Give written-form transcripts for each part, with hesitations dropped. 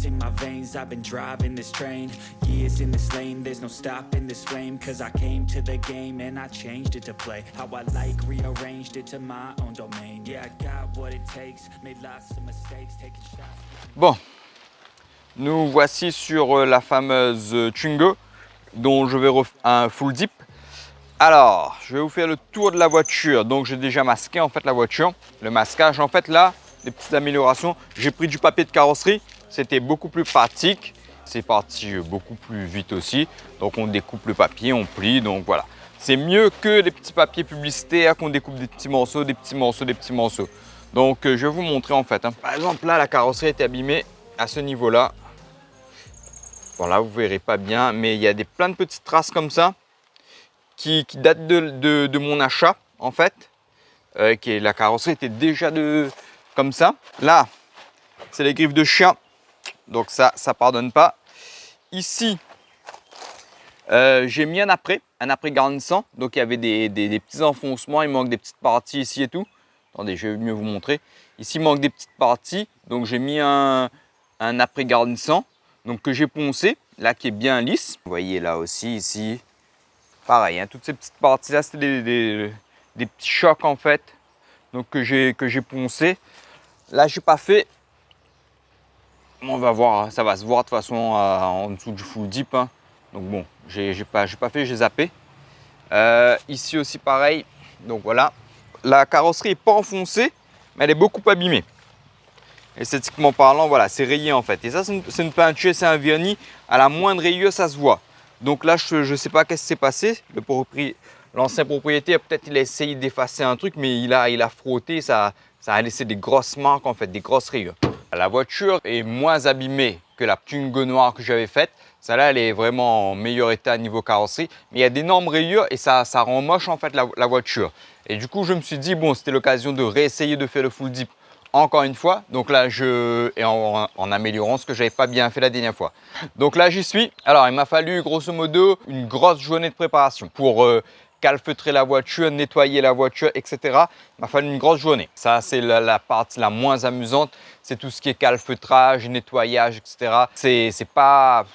ice in my veins, I've been driving this train. Years in this lane, there's no stopping this flame. Cause I came to the game and I changed it to play how I like, rearranged it to my own domain. Yeah, I got what it takes, made lots of mistakes, taking shots. Bon, nous voici sur la fameuse Twingo dont je vais refaire un full dip. Alors, je vais vous faire le tour de la voiture. Donc, j'ai déjà masqué en fait la voiture. Le masquage, en fait, là, des petites améliorations. J'ai pris du papier de carrosserie. C'était beaucoup plus pratique. C'est parti beaucoup plus vite aussi. Donc, on découpe le papier, on plie. Donc, voilà. C'est mieux que les petits papiers publicitaires qu'on découpe des petits morceaux, des petits morceaux, des petits morceaux. Donc, je vais vous montrer en fait. Par exemple, là, la carrosserie était abîmée à ce niveau-là. Bon, là, vous ne verrez pas bien, mais il y a plein de petites traces comme ça. Qui date de mon achat en fait, la carrosserie était déjà comme ça. Là, c'est les griffes de chien, donc ça pardonne pas. Ici, j'ai mis un après garnissant, donc il y avait des petits enfoncements, il manque des petites parties ici et tout. Attendez, je vais mieux vous montrer. Ici, il manque des petites parties, donc j'ai mis un après garnissant, donc que j'ai poncé, là qui est bien lisse. Vous voyez là aussi, ici. Pareil, hein, toutes ces petites parties là, c'était des petits chocs en fait, donc que j'ai poncé. Là, j'ai pas fait. On va voir, ça va se voir de toute façon en dessous du full dip. Hein. Donc bon, j'ai pas fait, j'ai zappé. Ici aussi pareil. Donc voilà, la carrosserie est pas enfoncée, mais elle est beaucoup abîmée. Esthétiquement parlant, voilà, c'est rayé en fait. Et ça, c'est une peinture, c'est un vernis. À la moindre rayure, ça se voit. Donc là, je ne sais pas qu'est-ce qui s'est passé. L'ancien propriétaire, peut-être il a essayé d'effacer un truc, mais il a frotté, ça a laissé des grosses marques, en fait, des grosses rayures. La voiture est moins abîmée que la Twingo noire que j'avais faite. Celle-là, elle est vraiment en meilleur état niveau carrosserie. Mais il y a d'énormes rayures et ça rend moche, en fait, la voiture. Et du coup, je me suis dit, bon, c'était l'occasion de réessayer de faire le full dip encore une fois. Donc là, en améliorant ce que j'avais pas bien fait la dernière fois. Donc là, j'y suis. Alors, il m'a fallu grosso modo une grosse journée de préparation pour calfeutrer la voiture, nettoyer la voiture, etc. Il m'a fallu une grosse journée. Ça, c'est la partie la moins amusante. C'est tout ce qui est calfeutrage, nettoyage, etc. C'est pas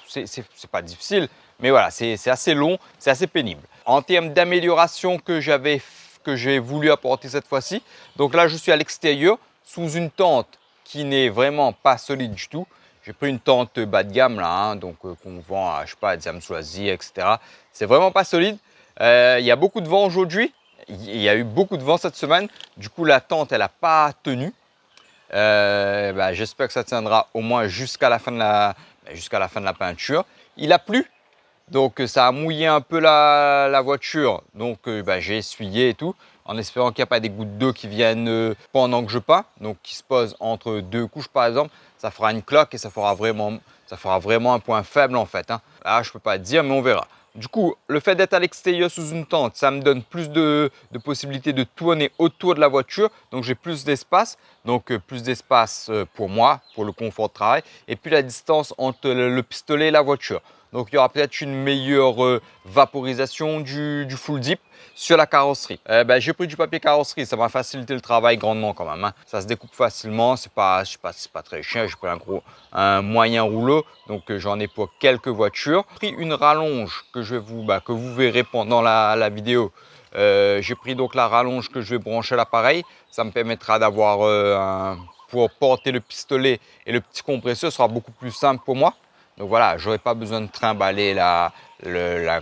difficile, mais voilà, c'est assez long, c'est assez pénible. En termes d'amélioration que j'ai voulu apporter cette fois-ci, donc là, je suis à l'extérieur, sous une tente qui n'est vraiment pas solide du tout. J'ai pris une tente bas de gamme là, hein, donc qu'on vend à, je sais pas, à Diam Choisi, etc. C'est vraiment pas solide. Il y a beaucoup de vent aujourd'hui. Il y a eu beaucoup de vent cette semaine. Du coup, la tente, elle n'a pas tenu. J'espère que ça tiendra au moins jusqu'à la fin de la peinture. Il a plu. Donc ça a mouillé un peu la voiture, donc j'ai essuyé et tout, en espérant qu'il n'y a pas des gouttes d'eau qui viennent pendant que je peins, donc qui se posent entre deux couches par exemple, ça fera une cloque et ça fera vraiment un point faible en fait. Hein. Là je peux pas dire, mais on verra. Du coup, le fait d'être à l'extérieur sous une tente, ça me donne plus de possibilités de tourner autour de la voiture, donc j'ai plus d'espace, plus d'espace pour moi, pour le confort de travail, et puis la distance entre le pistolet et la voiture. Donc, il y aura peut-être une meilleure vaporisation du full dip sur la carrosserie. J'ai pris du papier carrosserie, ça m'a facilité le travail grandement quand même. Hein. Ça se découpe facilement, c'est pas très cher. J'ai pris un moyen rouleau, donc j'en ai pour quelques voitures. J'ai pris une rallonge que vous verrez pendant la vidéo. J'ai pris donc la rallonge que je vais brancher à l'appareil. Ça me permettra d'avoir pour porter le pistolet et le petit compresseur, ce sera beaucoup plus simple pour moi. Donc voilà, j'aurais pas besoin de trimballer la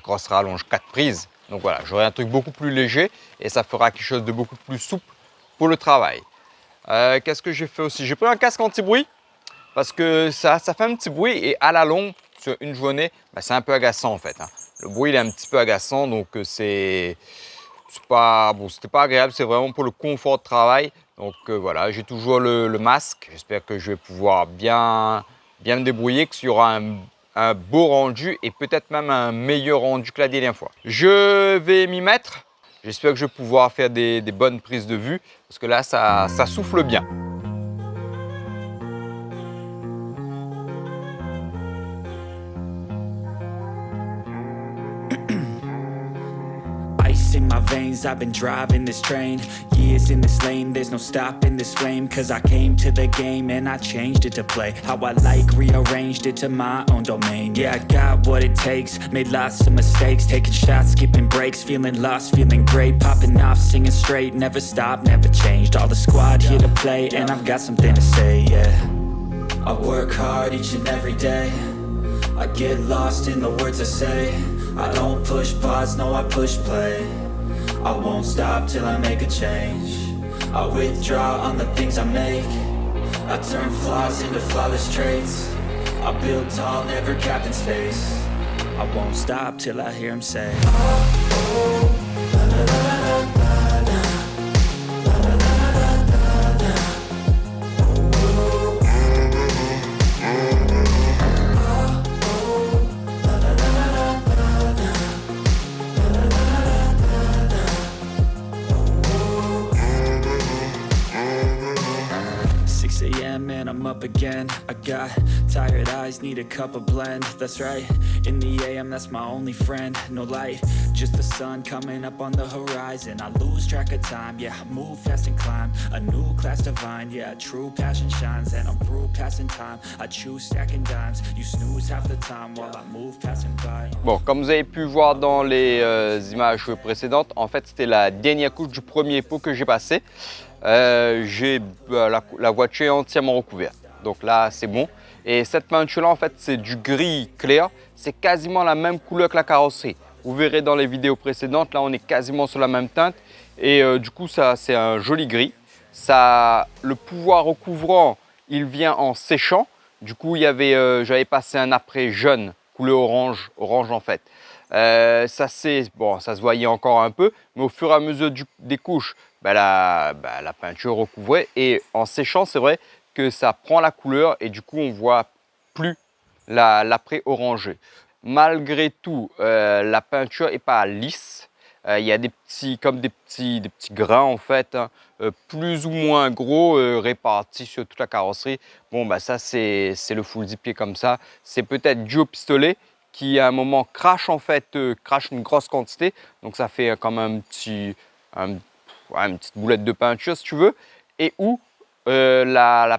grosse rallonge 4 prises. Donc voilà, j'aurai un truc beaucoup plus léger et ça fera quelque chose de beaucoup plus souple pour le travail. Qu'est-ce que j'ai fait aussi? J'ai pris un casque anti-bruit parce que ça fait un petit bruit et à la longue, sur une journée, c'est un peu agaçant en fait. Hein. Le bruit il est un petit peu agaçant, donc c'était pas agréable, c'est vraiment pour le confort de travail. Donc voilà, j'ai toujours le masque. J'espère que je vais pouvoir bien me débrouiller, qu'il y aura un beau rendu et peut-être même un meilleur rendu que la dernière fois. Je vais m'y mettre. J'espère que je vais pouvoir faire des bonnes prises de vue parce que là, ça souffle bien. Ice in my veins, I've been driving this train. Years in this lane, there's no stopping this flame. Cause I came to the game and I changed it to play how I like, rearranged it to my own domain. Yeah, I got what it takes, made lots of mistakes, taking shots, skipping breaks, feeling lost, feeling great, popping off, singing straight, never stopped, never changed. All the squad here to play, and I've got something to say, yeah. I work hard each and every day, I get lost in the words I say. I don't push pause, no I push play. I won't stop till I make a change. I withdraw on the things I make. I turn flaws into flawless traits. I build tall, never capped in space. I won't stop till I hear him say, and I'm up again. I got tired eyes, need a cup of blend. That's right, in the AM, that's my only friend. No light, just the sun coming up on the horizon. I lose track of time, yeah, I move fast and climb a new class divine, yeah, true passion shines. And I'm through passing time, I choose stacking dimes. You snooze half the time while I move passing by. Bon, comme vous avez pu voir dans les images précédentes, en fait c'était la dernière couche du premier pot que j'ai passé. La voiture est entièrement recouverte, donc là c'est bon. Et cette peinture là en fait c'est du gris clair, c'est quasiment la même couleur que la carrosserie. Vous verrez dans les vidéos précédentes, là on est quasiment sur la même teinte. Et du coup ça c'est un joli gris. Ça, le pouvoir recouvrant il vient en séchant. Du coup j'avais passé un après jaune, couleur orange en fait. Ça se voyait encore un peu, mais au fur et à mesure des couches, la peinture recouvrait, et en séchant c'est vrai que ça prend la couleur et du coup on voit plus l'après orangé. Malgré tout, la peinture n'est pas lisse. Il y a des petits grains en fait, hein, plus ou moins gros, répartis sur toute la carrosserie. Bon ça c'est le full zip qui est comme ça. C'est peut-être dû au pistolet qui à un moment crache en fait, crache une grosse quantité. Donc ça fait comme une petite boulette de peinture si tu veux. Et où le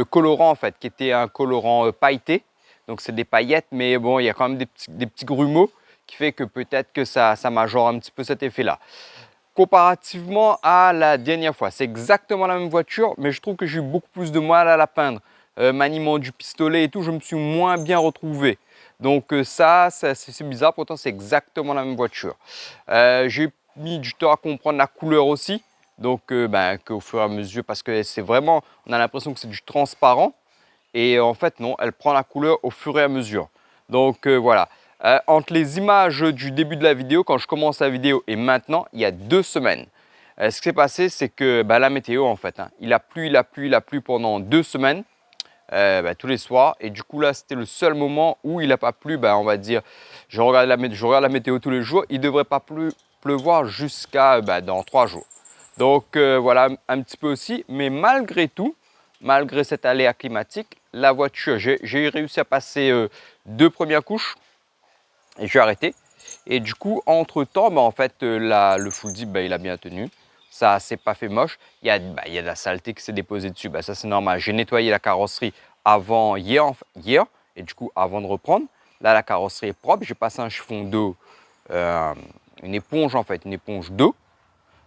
colorant en fait, qui était un colorant pailleté. Donc c'est des paillettes, mais bon il y a quand même des petits grumeaux qui fait que peut-être que ça majore un petit peu cet effet là. Comparativement à la dernière fois, c'est exactement la même voiture, mais je trouve que j'ai eu beaucoup plus de mal à la peindre. Maniement du pistolet et tout, je me suis moins bien retrouvé. Donc c'est bizarre, pourtant c'est exactement la même voiture. J'ai mis du temps à comprendre la couleur aussi, donc qu'au fur et à mesure, parce que c'est vraiment, on a l'impression que c'est du transparent, et en fait non, elle prend la couleur au fur et à mesure. Donc voilà, entre les images du début de la vidéo, quand je commence la vidéo, et maintenant, il y a 2 semaines. Ce qui s'est passé, c'est que la météo en fait, hein, il a plu pendant 2 semaines. Tous les soirs, et du coup là c'était le seul moment où il n'a pas plu. On va dire, je regarde la météo tous les jours, il ne devrait pas pleuvoir jusqu'à dans 3 jours. Donc voilà, un petit peu aussi, mais malgré tout, malgré cet aléa climatique, la voiture, j'ai réussi à passer 2 premières couches et j'ai arrêté. Et du coup entre temps en fait le full dip il a bien tenu. Ça c'est pas fait moche. Il y a de la saleté qui s'est déposée dessus. Ça c'est normal. J'ai nettoyé la carrosserie avant hier et du coup avant de reprendre. Là la carrosserie est propre. J'ai passé un chiffon d'eau, une éponge en fait, une éponge d'eau.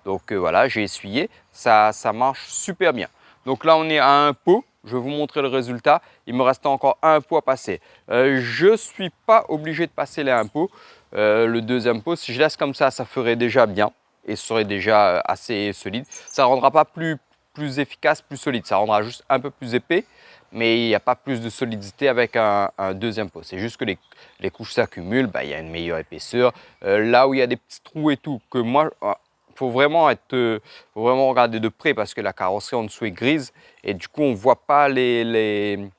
Donc voilà, j'ai essuyé. Ça marche super bien. Donc là on est à un pot. Je vais vous montrer le résultat. Il me reste encore un pot à passer. Je ne suis pas obligé de passer les un pot. Le deuxième pot, si je laisse comme ça ferait déjà bien. Et ce serait déjà assez solide. Ça ne rendra pas plus efficace, plus solide. Ça rendra juste un peu plus épais, mais il n'y a pas plus de solidité avec un deuxième pot. C'est juste que les couches s'accumulent, il y a une meilleure épaisseur. Là où il y a des petits trous et tout, que moi, faut vraiment regarder de près parce que la carrosserie en dessous est grise et du coup on ne voit pas comment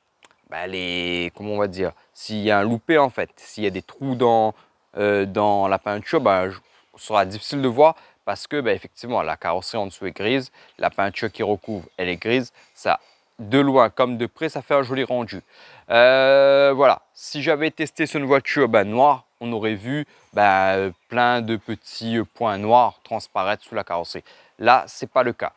on va dire, s'il y a un loupé en fait, s'il y a des trous dans la peinture, ce sera difficile de voir. Parce que effectivement la carrosserie en dessous est grise, la peinture qui recouvre elle est grise, ça de loin comme de près, ça fait un joli rendu. Voilà, si j'avais testé sur une voiture noire, on aurait vu plein de petits points noirs transparaître sous la carrosserie. Là, c'est pas le cas.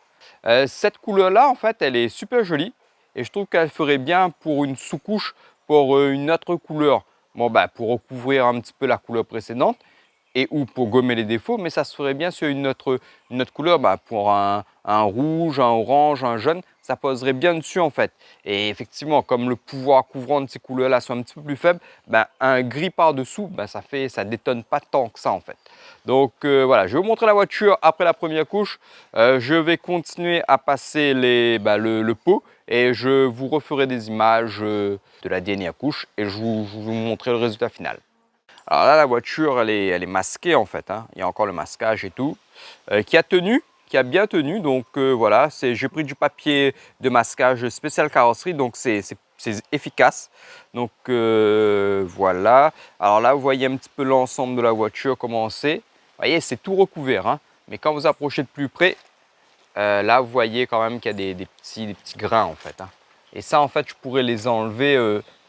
Cette couleur-là, en fait, elle est super jolie et je trouve qu'elle ferait bien pour une sous-couche, pour une autre couleur. Bon, pour recouvrir un petit peu la couleur précédente et ou pour gommer les défauts, mais ça se ferait bien sur une autre couleur, pour un rouge, un orange, un jaune, ça poserait bien dessus en fait. Et effectivement, comme le pouvoir couvrant de ces couleurs-là sont un petit peu plus faible, un gris par-dessous, ça détonne pas tant que ça en fait. Donc voilà, je vais vous montrer la voiture après la première couche. Je vais continuer à passer le pot et je vous referai des images de la dernière couche et je vous montrerai le résultat final. Alors là, la voiture, elle est masquée en fait, hein. Il y a encore le masquage et tout, qui a bien tenu. Donc voilà, j'ai pris du papier de masquage spécial carrosserie, donc c'est efficace. Donc voilà. Alors là, vous voyez un petit peu l'ensemble de la voiture, comment c'est. Vous voyez, c'est tout recouvert, hein. Mais quand vous approchez de plus près, là, vous voyez quand même qu'il y a des petits grains en fait, hein. Et ça, en fait, je pourrais les enlever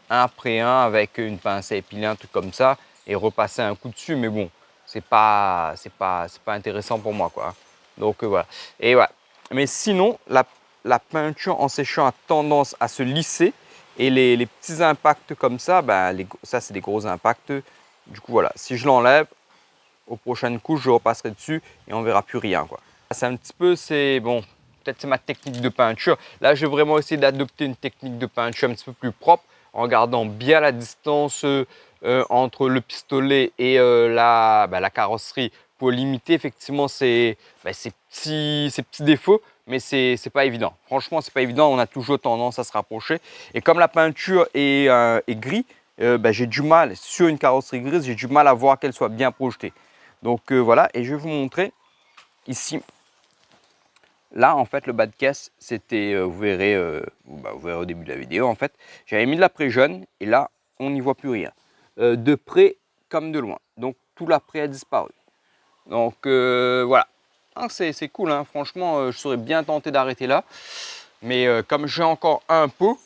un après un avec une pince à épiler, un truc comme ça, et repasser un coup dessus, mais bon, c'est pas intéressant pour moi, quoi. Donc voilà. Et voilà. Mais sinon, la peinture en séchant a tendance à se lisser et les petits impacts comme ça, ça c'est des gros impacts. Du coup voilà, si je l'enlève, aux prochaines couches, je repasserai dessus et on verra plus rien, quoi. C'est un petit peu, bon, peut-être c'est ma technique de peinture. Là, j'ai vraiment essayé d'adopter une technique de peinture un petit peu plus propre en gardant bien la distance entre le pistolet et la carrosserie pour limiter effectivement ces petits défauts, mais c'est pas évident. Franchement, c'est pas évident, on a toujours tendance à se rapprocher. Et comme la peinture est gris, j'ai du mal, sur une carrosserie grise, j'ai du mal à voir qu'elle soit bien projetée. Donc voilà, et je vais vous montrer ici. Là, en fait, le bas de caisse, c'était, vous verrez au début de la vidéo, en fait, j'avais mis de l'après-jaune et là, on n'y voit plus rien. De près comme de loin. Donc, tout l'après a disparu. Donc, voilà. Ah, c'est cool, hein. Franchement, je serais bien tenté d'arrêter là. Mais comme j'ai encore un pot,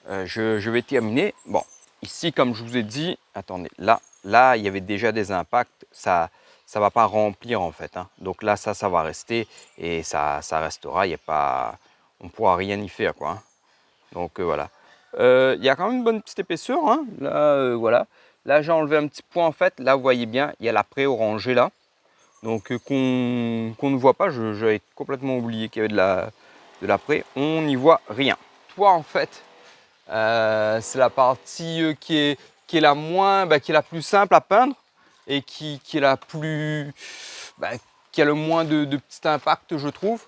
je vais terminer. Bon, ici, comme je vous ai dit, attendez, là, il y avait déjà des impacts. Ça va pas remplir en fait, hein. Donc là, ça va rester et ça restera. Il y a pas, on pourra rien y faire, quoi, hein. Donc voilà. Il y a quand même une bonne petite épaisseur, hein. Là, voilà. Là, j'ai enlevé un petit point en fait. Là, vous voyez bien, il y a l'après orangé là. Donc qu'on ne voit pas. J'avais complètement oublié qu'il y avait de l'après. On n'y voit rien. Toi, en fait, c'est la partie qui est la qui est la plus simple à peindre et qui est la plus, qui a le moins de petits impacts, je trouve.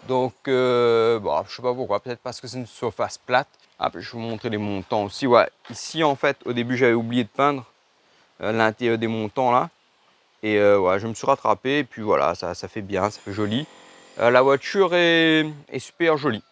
Donc, bon, je sais pas pourquoi, peut-être parce que c'est une surface plate. Ah, je vais vous montrer les montants aussi. Ouais, ici, en fait, au début, j'avais oublié de peindre l'intérieur des montants là. Et ouais, je me suis rattrapé. Et puis voilà, ça fait bien, ça fait joli. La voiture est super jolie.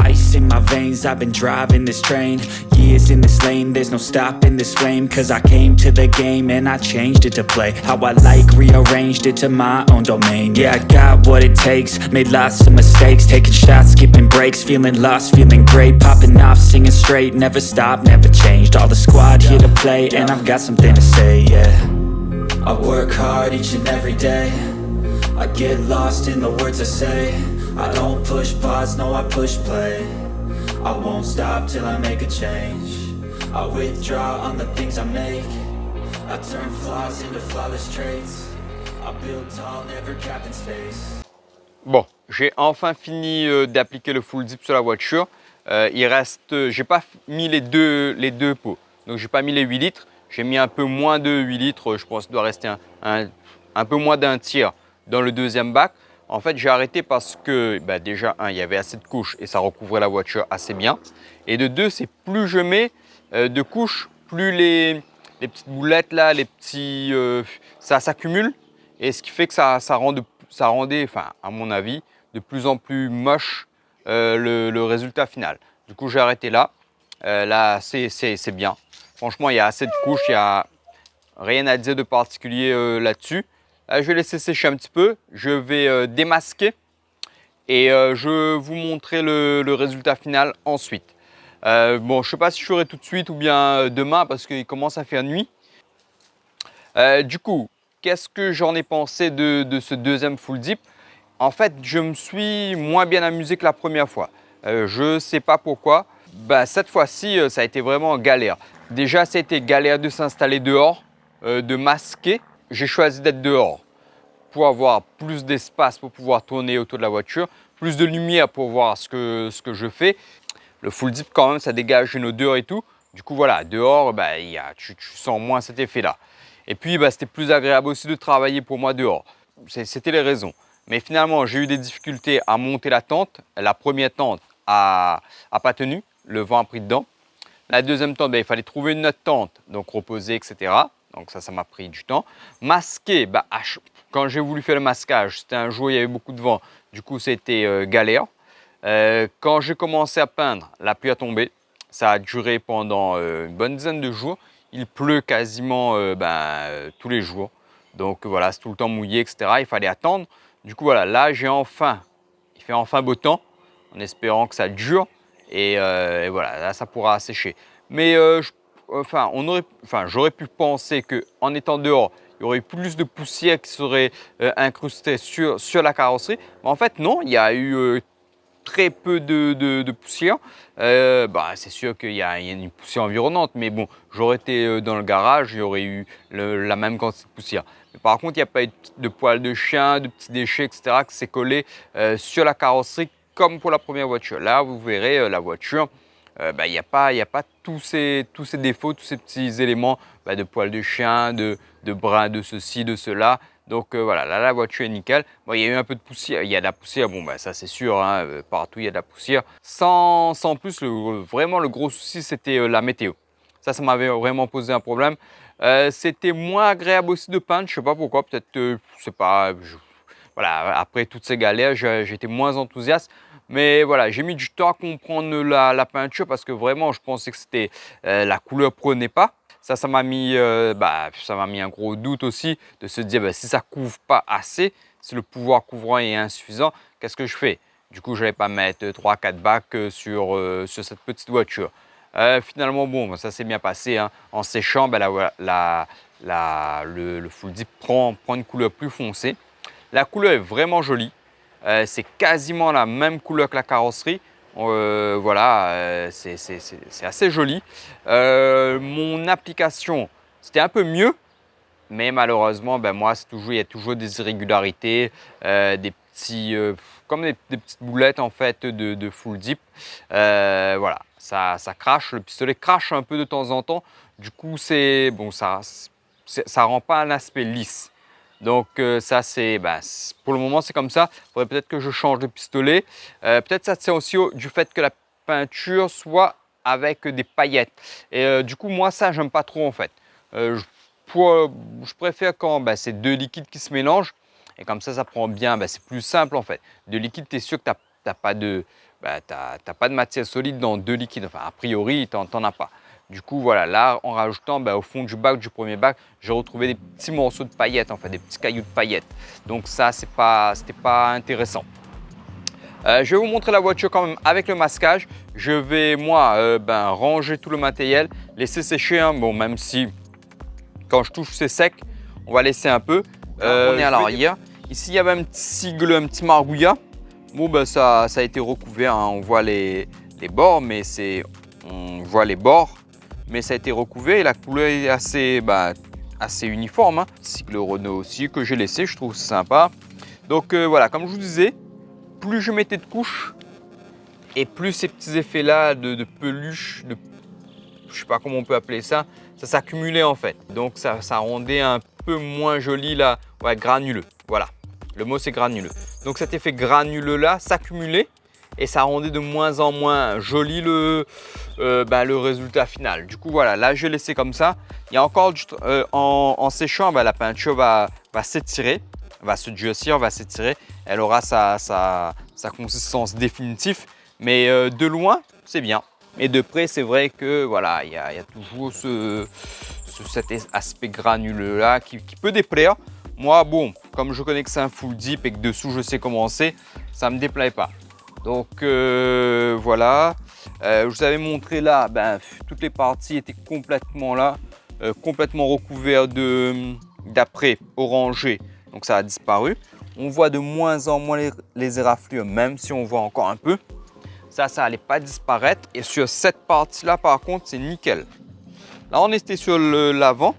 Ice in my veins, I've been driving this train. Years in this lane, there's no stopping this flame. Cause I came to the game and I changed it to play how I like, rearranged it to my own domain. Yeah, I got what it takes, made lots of mistakes, taking shots, skipping breaks, feeling lost, feeling great, popping off, singing straight, never stopped, never changed. All the squad here to play and I've got something to say, yeah. I work hard each and every day, I get lost in the words I say. I don't push pause, no I push play. I won't stop till I make a change. I withdraw on the things I make. I turn flaws into flawless traits. I build tall, never capped in space. Bon, j'ai enfin fini d'appliquer le full zip sur la voiture. Il reste, j'ai pas mis les deux pots. Donc j'ai pas mis les 8 litres. J'ai mis un peu moins de 8 litres. Je pense qu'il doit rester un peu moins d'un tiers dans le deuxième bac. En fait, j'ai arrêté parce que déjà, il y avait assez de couches et ça recouvrait la voiture assez bien. Et de deux, c'est plus je mets de couches, plus les petites boulettes là, les petits, ça s'accumule. Et ce qui fait que ça rendait, enfin, à mon avis, de plus en plus moche le résultat final. Du coup, j'ai arrêté là. Là, c'est bien. Franchement, il y a assez de couches, il n'y a rien à dire de particulier là-dessus. Je vais laisser sécher un petit peu, je vais démasquer et je vais vous montrer le résultat final ensuite. Bon, je ne sais pas si je ferai tout de suite ou bien demain parce qu'il commence à faire nuit. Du coup, qu'est-ce que j'en ai pensé de ce deuxième full dip? En fait, je me suis moins bien amusé que la première fois. Je ne sais pas pourquoi. Cette fois-ci, ça a été vraiment galère. Déjà, ça a été galère de s'installer dehors, de masquer. J'ai choisi d'être dehors pour avoir plus d'espace pour pouvoir tourner autour de la voiture, plus de lumière pour voir ce que je fais. Le full dip, quand même, ça dégage une odeur et tout. Du coup, voilà, dehors, tu sens moins cet effet-là. Et puis, c'était plus agréable aussi de travailler pour moi dehors. C'était les raisons. Mais finalement, j'ai eu des difficultés à monter la tente. La première tente n'a pas tenu, le vent a pris dedans. La deuxième tente, il fallait trouver une autre tente, donc reposer, etc. Donc ça m'a pris du temps. Masquer, quand j'ai voulu faire le masquage, c'était un jour où il y avait beaucoup de vent. Du coup, c'était galère. Quand j'ai commencé à peindre, la pluie a tombé. Ça a duré pendant une bonne dizaine de jours. Il pleut quasiment tous les jours. Donc voilà, c'est tout le temps mouillé, etc. Il fallait attendre. Du coup, voilà, là, il fait enfin beau temps, en espérant que ça dure. Et voilà, là, ça pourra sécher. Mais j'aurais pu penser qu'en étant dehors, il y aurait plus de poussière qui serait incrustée sur la carrosserie. Mais en fait, non, il y a eu très peu de poussière. C'est sûr qu'il y a une poussière environnante, mais bon, j'aurais été dans le garage, il y aurait eu la même quantité de poussière. Mais par contre, il n'y a pas eu de poils de chien, de petits déchets, etc. qui s'est collé sur la carrosserie comme pour la première voiture. Là, vous verrez, la voiture, il n'y a pas tous ces défauts, tous ces petits éléments de poils de chien, de brins de ceci, de cela. Donc voilà, là la voiture est nickel. Bon, il y a eu un peu de poussière, il y a de la poussière, ça c'est sûr, hein, partout il y a de la poussière. Sans plus, vraiment le gros souci c'était la météo. Ça m'avait vraiment posé un problème. C'était moins agréable aussi de peindre, je ne sais pas pourquoi, peut-être, voilà, après toutes ces galères, j'étais moins enthousiaste. Mais voilà, j'ai mis du temps à comprendre la peinture parce que vraiment je pensais que c'était la couleur prenait pas. Ça m'a mis, un gros doute aussi de se dire si ça ne couvre pas assez, si le pouvoir couvrant est insuffisant, qu'est-ce que je fais? Du coup, je n'allais pas mettre 3-4 bacs sur cette petite voiture. Finalement, bon, ça s'est bien passé. Hein. En séchant, le full dip prend une couleur plus foncée. La couleur est vraiment jolie. C'est quasiment la même couleur que la carrosserie. Voilà, c'est assez joli. Mon application, c'était un peu mieux, mais malheureusement, moi, il y a toujours des irrégularités, des petits, comme des petites boulettes en fait de full dip. Voilà, ça crache, le pistolet crache un peu de temps en temps. Du coup, ça rend pas un aspect lisse. Donc ça pour le moment c'est comme ça. Il faudrait peut-être que je change de pistolet. Peut-être ça tient aussi du fait que la peinture soit avec des paillettes. Et du coup moi ça j'aime pas trop en fait. Je préfère quand c'est deux liquides qui se mélangent. Et comme ça prend bien, c'est plus simple en fait. Deux liquides, tu es sûr que tu n'as pas de matière solide dans deux liquides. Enfin a priori tu n'en as pas. Du coup, voilà, là, en rajoutant au fond du premier bac, j'ai retrouvé des petits morceaux de paillettes, en fait, des petits cailloux de paillettes. Donc ça, c'était pas intéressant. Je vais vous montrer la voiture quand même avec le masquage. Je vais, moi, ranger tout le matériel, laisser sécher. Hein. Bon, même si, quand je touche, c'est sec, on va laisser un peu. On est à l'arrière. Ici, il y avait un petit sigle, un petit margouillat. Bon, ça a été recouvert. Hein. On voit les bords, mais on voit les bords. Mais ça a été recouvert et la couleur est assez uniforme. Hein. Cycle Renault aussi que j'ai laissé, je trouve sympa. Donc voilà, comme je vous disais, plus je mettais de couches et plus ces petits effets là de peluche, je sais pas comment on peut appeler ça s'accumulait en fait. Donc ça rendait un peu moins joli là, ouais, granuleux. Voilà, le mot c'est granuleux. Donc cet effet granuleux là s'accumulait. Et ça rendait de moins en moins joli le résultat final. Du coup, voilà, là, je vais laisser comme ça. Il y a encore en séchant, la peinture va s'étirer, va se durcir, va s'étirer. Elle aura sa consistance définitive. Mais de loin, c'est bien. Mais de près, c'est vrai que voilà, il y a toujours cet aspect granuleux là qui peut déplaire. Moi, bon, comme je connais que c'est un full dip et que dessous je sais comment c'est, ça me déplaît pas. Donc voilà, je vous avais montré là, toutes les parties étaient complètement là, complètement recouvertes d'après orangé, donc ça a disparu. On voit de moins en moins les éraflures, même si on voit encore un peu. Ça allait pas disparaître. Et sur cette partie-là, par contre, c'est nickel. Là, on était sur l'avant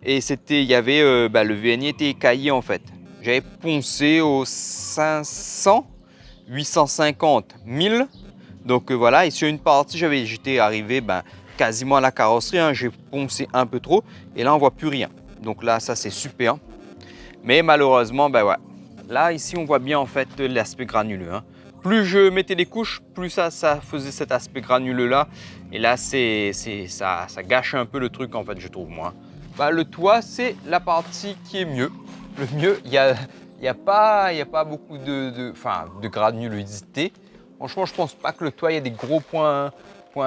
et il y avait le VNI était écaillé en fait. J'avais poncé aux 500, 850, 1000. Donc voilà. Et sur une partie, j'étais arrivé quasiment à la carrosserie. Hein. J'ai poncé un peu trop et là, on voit plus rien. Donc là, ça c'est super. Mais malheureusement, ouais. Là, ici, on voit bien en fait l'aspect granuleux. Hein. Plus je mettais les couches, plus ça faisait cet aspect granuleux là. Et là, ça gâche un peu le truc en fait, je trouve moi. Le toit, c'est la partie qui est mieux. Le mieux, il y a pas beaucoup de granulosité. Franchement, je pense pas que le toit, il y a des gros points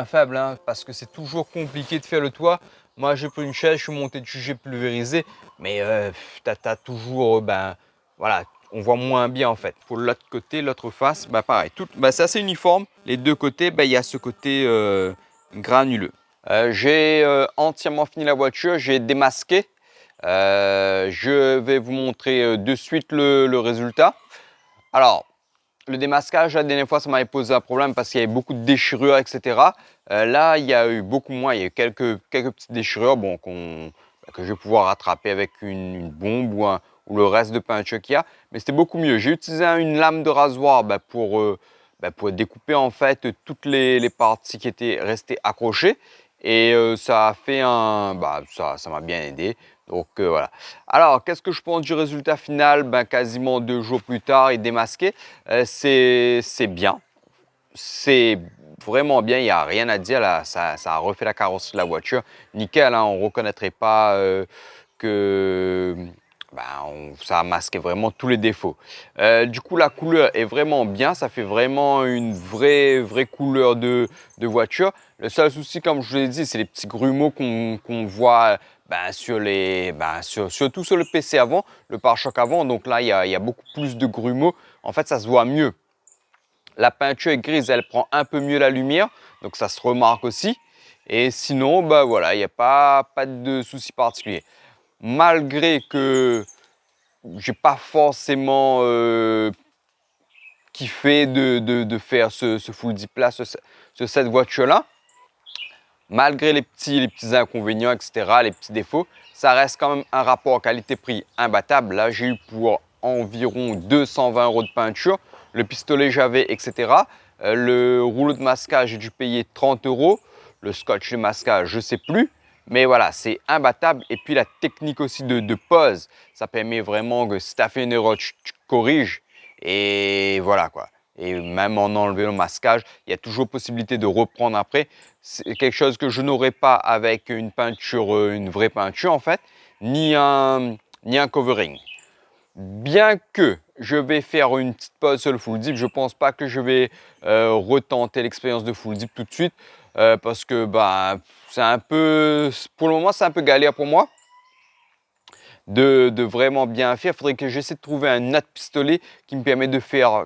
faibles, hein, parce que c'est toujours compliqué de faire le toit. Moi, j'ai pris une chaise, je suis monté dessus, j'ai pulvérisé, mais t'as toujours, voilà, on voit moins bien en fait. Pour l'autre côté, l'autre face, pareil, c'est assez uniforme. Les deux côtés, il y a ce côté granuleux. J'ai entièrement fini la voiture, j'ai démasqué. Je vais vous montrer de suite le résultat. Alors, le démasquage, la dernière fois, ça m'avait posé un problème parce qu'il y avait beaucoup de déchirures, etc. Là, il y a eu beaucoup moins. Il y a eu quelques petites déchirures que je vais pouvoir rattraper avec une bombe ou le reste de peinture qu'il y a. Mais c'était beaucoup mieux. J'ai utilisé une lame de rasoir pour découper en fait toutes les parties qui étaient restées accrochées. Et ça a fait ça m'a bien aidé. Donc voilà. Alors, qu'est-ce que je pense du résultat final? Quasiment 2 jours plus tard, il est démasqué. C'est bien. C'est vraiment bien. Il n'y a rien à dire. Là, ça a refait la carrosserie de la voiture. Nickel, hein, on ne reconnaîtrait pas que ça a masqué vraiment tous les défauts. Du coup, la couleur est vraiment bien. Ça fait vraiment une vraie couleur de voiture. Le seul souci, comme je vous l'ai dit, c'est les petits grumeaux qu'on voit surtout sur le PC avant, le pare-choc avant. Donc là, il y a beaucoup plus de grumeaux. En fait, ça se voit mieux. La peinture est grise, elle prend un peu mieux la lumière. Donc ça se remarque aussi. Et sinon, voilà, il n'y a pas de souci particulier. Malgré que j'ai pas forcément kiffé de faire ce full dip là sur cette voiture là, malgré les petits inconvénients, etc., les petits défauts, ça reste quand même un rapport qualité-prix imbattable. Là, j'ai eu pour environ 220 € de peinture, le pistolet j'avais, etc. Le rouleau de masquage, j'ai dû payer 30 €. Le scotch de masquage, je sais plus. Mais voilà, c'est imbattable. Et puis la technique aussi de pose, ça permet vraiment que si tu as fait une erreur, tu corriges. Et voilà quoi. Et même en enlevant le masquage, il y a toujours possibilité de reprendre après. C'est quelque chose que je n'aurais pas avec une peinture, une vraie peinture en fait, ni un covering. Bien que je vais faire une petite pause sur le full dip, je ne pense pas que je vais retenter l'expérience de full dip tout de suite parce que c'est un peu, pour le moment, c'est un peu galère pour moi de vraiment bien faire. Il faudrait que j'essaie de trouver un autre pistolet qui me permet de faire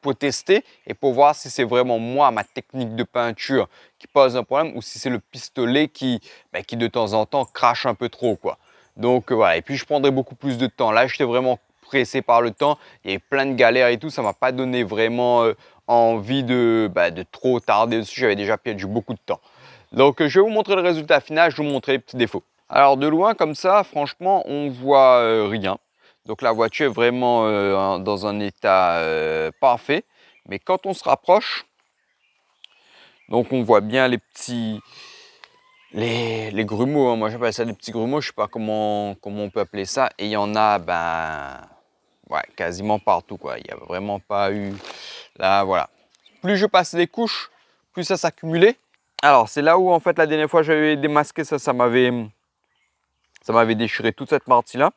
pour tester et pour voir si c'est vraiment moi, ma technique de peinture qui pose un problème ou si c'est le pistolet qui de temps en temps crache un peu trop quoi. Donc voilà, et puis je prendrai beaucoup plus de temps. Là, j'étais vraiment pressé par le temps, il y avait plein de galères et tout, ça m'a pas donné vraiment envie de trop tarder dessus, j'avais déjà perdu beaucoup de temps. Donc je vais vous montrer le résultat final, je vais vous montrer les petits défauts. Alors de loin comme ça, franchement, on voit rien. Donc la voiture est vraiment dans un état parfait. Mais quand on se rapproche, donc on voit bien les petits, les grumeaux. Hein. Moi j'appelle ça des petits grumeaux, je ne sais pas comment on peut appeler ça. Et il y en a quasiment partout quoi. Il n'y a vraiment pas eu, là voilà. Plus je passais les couches, plus ça s'accumulait. Alors c'est là où en fait la dernière fois j'avais démasqué ça m'avait déchiré toute cette partie là.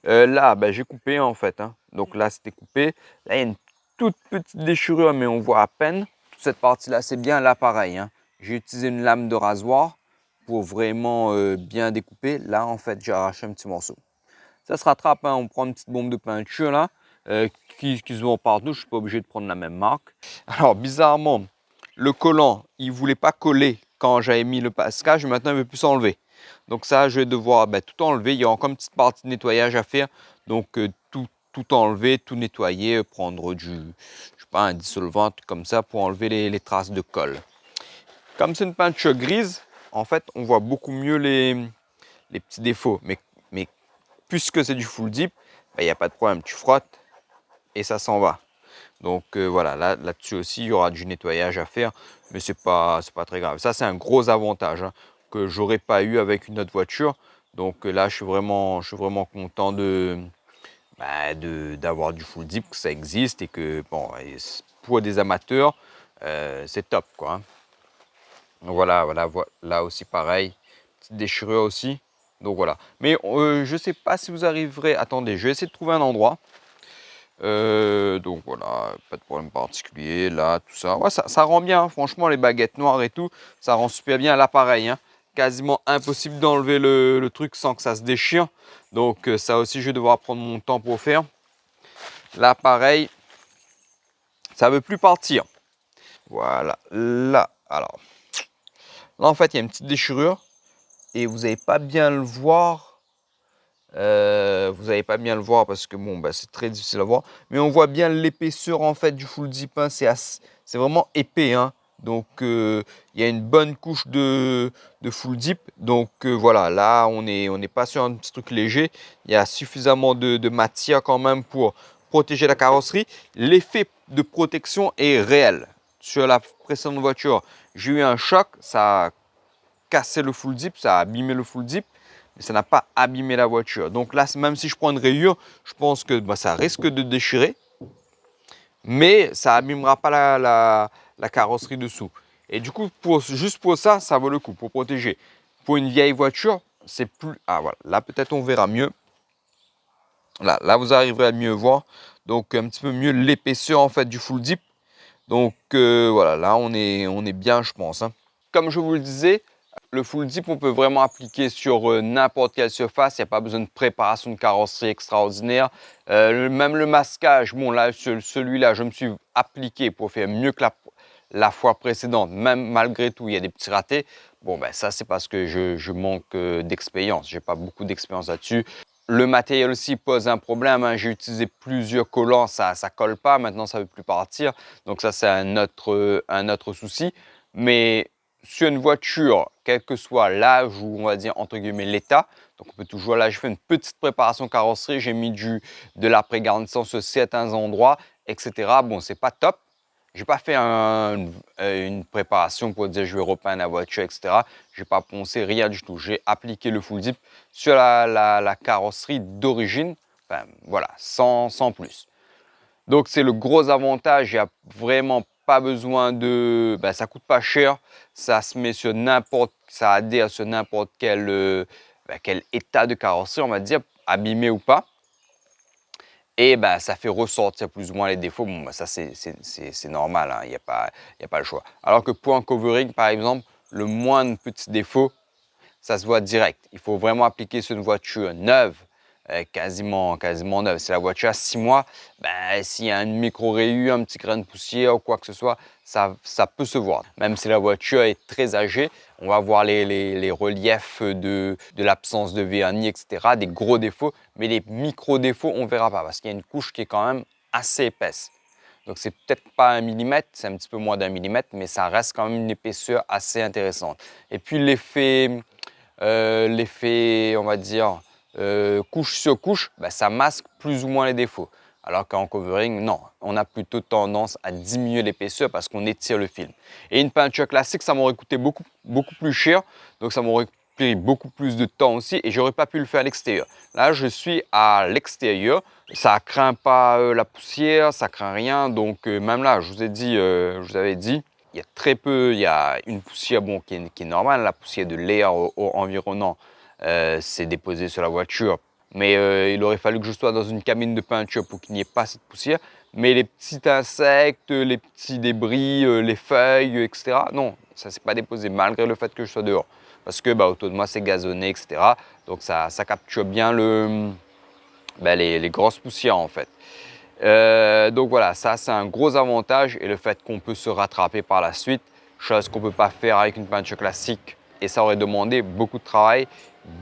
Là, j'ai coupé en fait. Hein. Donc là, c'était coupé. Là, il y a une toute petite déchirure, mais on voit à peine. toute cette partie-là, c'est bien là pareil, hein. J'ai utilisé une lame de rasoir pour vraiment bien découper. Là, en fait, j'ai arraché un petit morceau. Ça se rattrape, hein. On prend une petite bombe de peinture là, qui se vend partout. Je ne suis pas obligé de prendre la même marque. Alors, bizarrement, le collant, il ne voulait pas coller quand j'avais mis le pasquage. Maintenant, il ne veut plus s'enlever. Donc ça, je vais devoir tout enlever. Il y a encore une petite partie de nettoyage à faire. Donc, tout enlever, tout nettoyer, prendre du, je sais pas, un dissolvant, un truc comme ça pour enlever les traces de colle. Comme c'est une peinture grise, en fait, on voit beaucoup mieux les petits défauts. Mais puisque c'est du full dip, il n'y a pas de problème. Tu frottes et ça s'en va. Donc voilà, là-dessus aussi, il y aura du nettoyage à faire, mais c'est pas très grave. Ça, c'est un gros avantage, hein, que j'aurais pas eu avec une autre voiture. Donc là, je suis vraiment content d'avoir du full dip, que ça existe et que bon, pour des amateurs, c'est top, quoi, hein. Voilà, là aussi pareil, petite déchirure aussi. Donc voilà. Mais je sais pas si vous arriverez. Attendez, je vais essayer de trouver un endroit. Donc voilà, pas de problème particulier. Là, tout ça. Ouais, ça rend bien, hein. Franchement, les baguettes noires et tout, ça rend super bien l'appareil, hein. Quasiment impossible d'enlever le truc sans que ça se déchire. Donc ça aussi, je vais devoir prendre mon temps pour faire. Là, pareil, ça veut plus partir. Voilà, là, alors. Là, en fait, il y a une petite déchirure et vous n'allez pas bien le voir. Vous n'allez pas bien le voir parce que bon, c'est très difficile à voir. Mais on voit bien l'épaisseur en fait du full dip, hein. C'est vraiment épais, hein. Donc, il y a une bonne couche de full dip. Donc, voilà, là, on n'est pas sur un petit truc léger. Il y a suffisamment de matière quand même pour protéger la carrosserie. L'effet de protection est réel. Sur la précédente voiture, j'ai eu un choc, ça a cassé le full dip, ça a abîmé le full dip, mais ça n'a pas abîmé la voiture. Donc là, même si je prends une rayure, je pense que ça risque de déchirer, mais ça abîmera pas la carrosserie dessous. Et du coup, juste pour ça, ça vaut le coup, pour protéger. Pour une vieille voiture, c'est plus... Ah voilà, là peut-être on verra mieux. Là, vous arriverez à mieux voir. Donc un petit peu mieux l'épaisseur en fait du full dip. Donc voilà, là on est bien, je pense, hein. Comme je vous le disais, le full dip, on peut vraiment appliquer sur n'importe quelle surface. Il n'y a pas besoin de préparation de carrosserie extraordinaire. Même le masquage, bon là, celui-là, je me suis appliqué pour faire mieux que la fois précédente. Même malgré tout, il y a des petits ratés. Bon, ça, c'est parce que je manque d'expérience. Je n'ai pas beaucoup d'expérience là-dessus. Le matériel aussi pose un problème, hein. J'ai utilisé plusieurs collants, ça ne colle pas. Maintenant, ça ne veut plus partir. Donc ça, c'est un autre souci. Mais sur une voiture, quel que soit l'âge ou on va dire entre guillemets l'état, donc on peut toujours, là je fais une petite préparation carrosserie, j'ai mis de l'après-garnissant sur certains endroits, etc. Bon, c'est pas top. J'ai pas fait une préparation pour dire je vais repeindre la voiture, etc. J'ai pas poncé, rien du tout. J'ai appliqué le full dip sur la carrosserie d'origine, enfin voilà, sans plus. Donc c'est le gros avantage, il n'y a vraiment pas besoin de... ça coûte pas cher, ça se met sur ça adhère sur n'importe quel état de carrosserie, on va dire, abîmé ou pas. Et ça fait ressortir plus ou moins les défauts. Bon, ça c'est normal, hein, il n'y a pas le choix. Alors que pour un covering, par exemple, le moindre petit défaut, ça se voit direct. Il faut vraiment appliquer sur une voiture neuve, quasiment neuve. Si la voiture a 6 mois, s'il y a une micro-rayure, un petit grain de poussière ou quoi que ce soit, ça peut se voir. Même si la voiture est très âgée, on va voir les reliefs de l'absence de vernis, etc. Des gros défauts, mais les micro-défauts, on ne verra pas parce qu'il y a une couche qui est quand même assez épaisse. Donc c'est peut-être pas 1 mm, c'est un petit peu moins d'1 mm, mais ça reste quand même une épaisseur assez intéressante. Et puis l'effet, on va dire, couche sur couche, ça masque plus ou moins les défauts. Alors qu'en covering, non, on a plutôt tendance à diminuer l'épaisseur parce qu'on étire le film. Et une peinture classique, ça m'aurait coûté beaucoup plus cher, donc ça m'aurait pris beaucoup plus de temps aussi et j'aurais pas pu le faire à l'extérieur. Là, je suis à l'extérieur, ça craint pas la poussière, ça craint rien, donc même là, je vous avais dit, il y a très peu, il y a une poussière qui est normale, la poussière de l'air environnant s'est déposée sur la voiture Mais il aurait fallu que je sois dans une cabine de peinture pour qu'il n'y ait pas cette poussière. Mais les petits insectes, les petits débris, les feuilles, etc. Non, ça ne s'est pas déposé malgré le fait que je sois dehors. Parce que autour de moi, c'est gazonné, etc. Donc ça capture bien les grosses poussières en fait. Donc voilà, ça c'est un gros avantage et le fait qu'on peut se rattraper par la suite, chose qu'on ne peut pas faire avec une peinture classique et ça aurait demandé beaucoup de travail,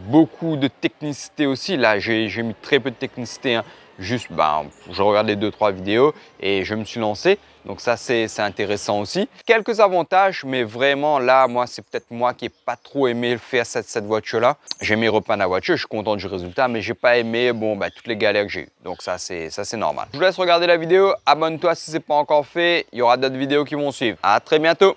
beaucoup de technicité aussi. Là j'ai mis très peu de technicité, hein. Juste je regardais 2-3 vidéos et je me suis lancé. Donc ça c'est intéressant aussi. Quelques avantages, mais vraiment là, c'est peut-être moi qui n'ai pas trop aimé faire cette voiture-là. J'ai aimé repeindre la voiture, je suis content du résultat, mais j'ai pas aimé toutes les galères que j'ai eues. Donc ça c'est normal. Je vous laisse regarder la vidéo, abonne-toi si ce n'est pas encore fait, il y aura d'autres vidéos qui vont suivre. À très bientôt.